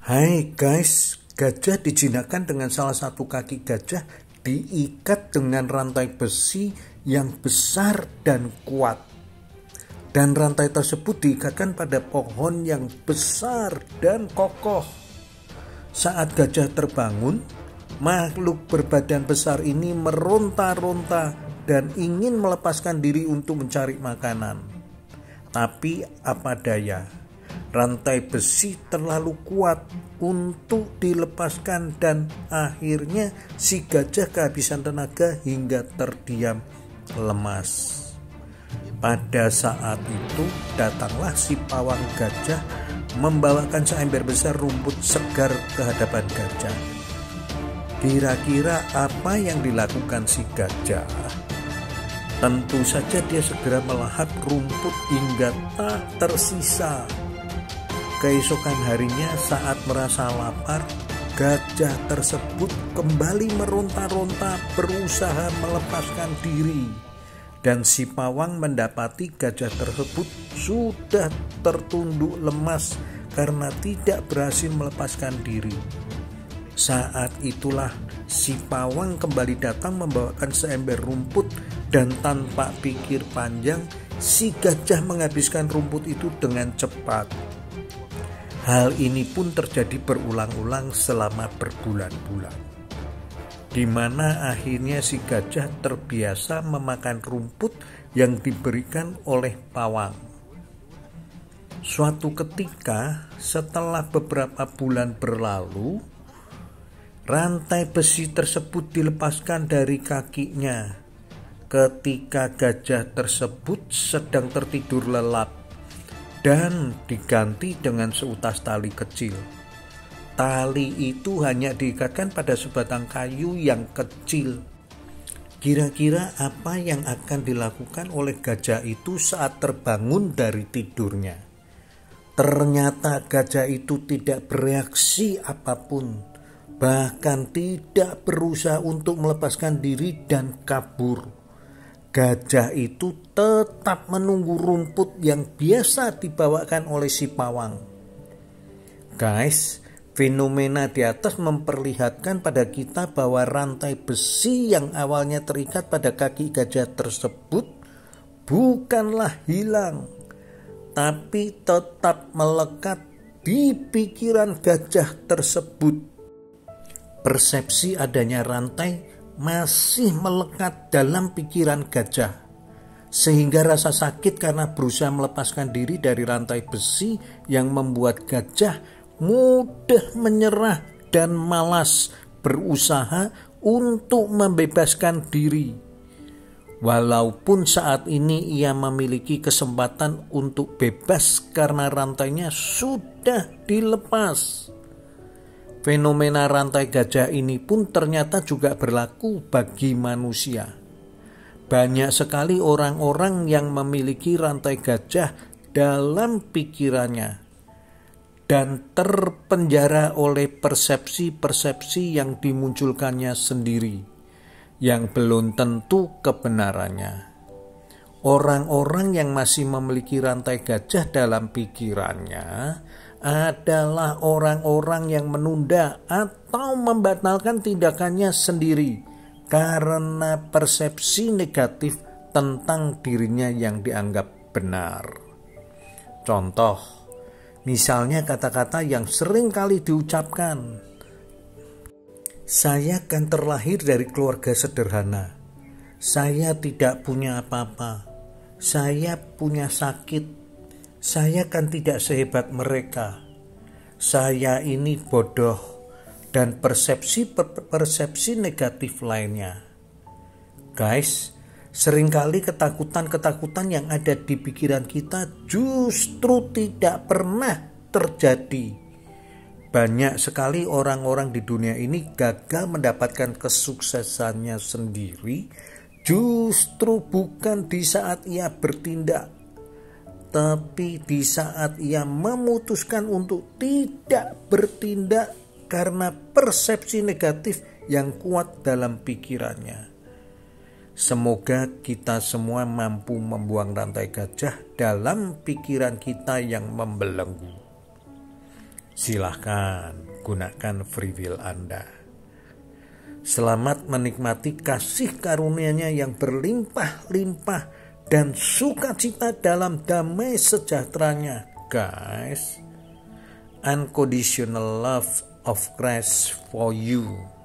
Hai guys, gajah dijinakkan dengan salah satu kaki gajah diikat dengan rantai besi yang besar dan kuat. Dan rantai tersebut diikatkan pada pohon yang besar dan kokoh. Saat gajah terbangun, makhluk berbadan besar ini meronta-ronta dan ingin melepaskan diri untuk mencari makanan. Tapi apa daya, rantai besi terlalu kuat untuk dilepaskan dan akhirnya si gajah kehabisan tenaga hingga terdiam lemas. Pada saat itu datanglah si pawang gajah membawakan seember besar rumput segar ke hadapan gajah. Kira-kira apa yang dilakukan si gajah? Tentu saja dia segera melahap rumput hingga tak tersisa. Keesokan harinya saat merasa lapar, gajah tersebut kembali meronta-ronta berusaha melepaskan diri. Dan si pawang mendapati gajah tersebut sudah tertunduk lemas karena tidak berhasil melepaskan diri. Saat itulah si pawang kembali datang membawakan seember rumput dan tanpa pikir panjang si gajah menghabiskan rumput itu dengan cepat. Hal ini pun terjadi berulang-ulang selama berbulan-bulan, di mana akhirnya si gajah terbiasa memakan rumput yang diberikan oleh pawang. Suatu ketika setelah beberapa bulan berlalu, rantai besi tersebut dilepaskan dari kakinya ketika gajah tersebut sedang tertidur lelap dan diganti dengan seutas tali kecil. Tali itu hanya diikatkan pada sebatang kayu yang kecil. Kira-kira apa yang akan dilakukan oleh gajah itu saat terbangun dari tidurnya? Ternyata gajah itu tidak bereaksi apapun, bahkan tidak berusaha untuk melepaskan diri dan kabur. Gajah itu tetap menunggu rumput yang biasa dibawakan oleh si pawang. Guys, fenomena di atas memperlihatkan pada kita bahwa rantai besi yang awalnya terikat pada kaki gajah tersebut bukanlah hilang, tapi tetap melekat di pikiran gajah tersebut. Persepsi adanya rantai masih melekat dalam pikiran gajah, sehingga rasa sakit karena berusaha melepaskan diri dari rantai besi yang membuat gajah mudah menyerah dan malas berusaha untuk membebaskan diri. Walaupun saat ini ia memiliki kesempatan untuk bebas karena rantainya sudah dilepas. Fenomena rantai gajah ini pun ternyata juga berlaku bagi manusia. Banyak sekali orang-orang yang memiliki rantai gajah dalam pikirannya dan terpenjara oleh persepsi-persepsi yang dimunculkannya sendiri, yang belum tentu kebenarannya. Orang-orang yang masih memiliki rantai gajah dalam pikirannya adalah orang-orang yang menunda atau membatalkan tindakannya sendiri karena persepsi negatif tentang dirinya yang dianggap benar. Contoh, misalnya kata-kata yang sering kali diucapkan, "Saya kan terlahir dari keluarga sederhana. Saya tidak punya apa-apa. Saya punya sakit. Saya kan tidak sehebat mereka. Saya ini bodoh." Dan persepsi negatif lainnya. Guys, seringkali ketakutan-ketakutan yang ada di pikiran kita justru tidak pernah terjadi. Banyak sekali orang-orang di dunia ini gagal mendapatkan kesuksesannya sendiri justru bukan di saat ia bertindak, tapi di saat ia memutuskan untuk tidak bertindak karena persepsi negatif yang kuat dalam pikirannya. Semoga kita semua mampu membuang rantai gajah dalam pikiran kita yang membelenggu. Silahkan gunakan free will Anda. Selamat menikmati kasih karunia-Nya yang berlimpah-limpah dan sukacita dalam damai sejahteranya, guys. Unconditional love of Christ for you.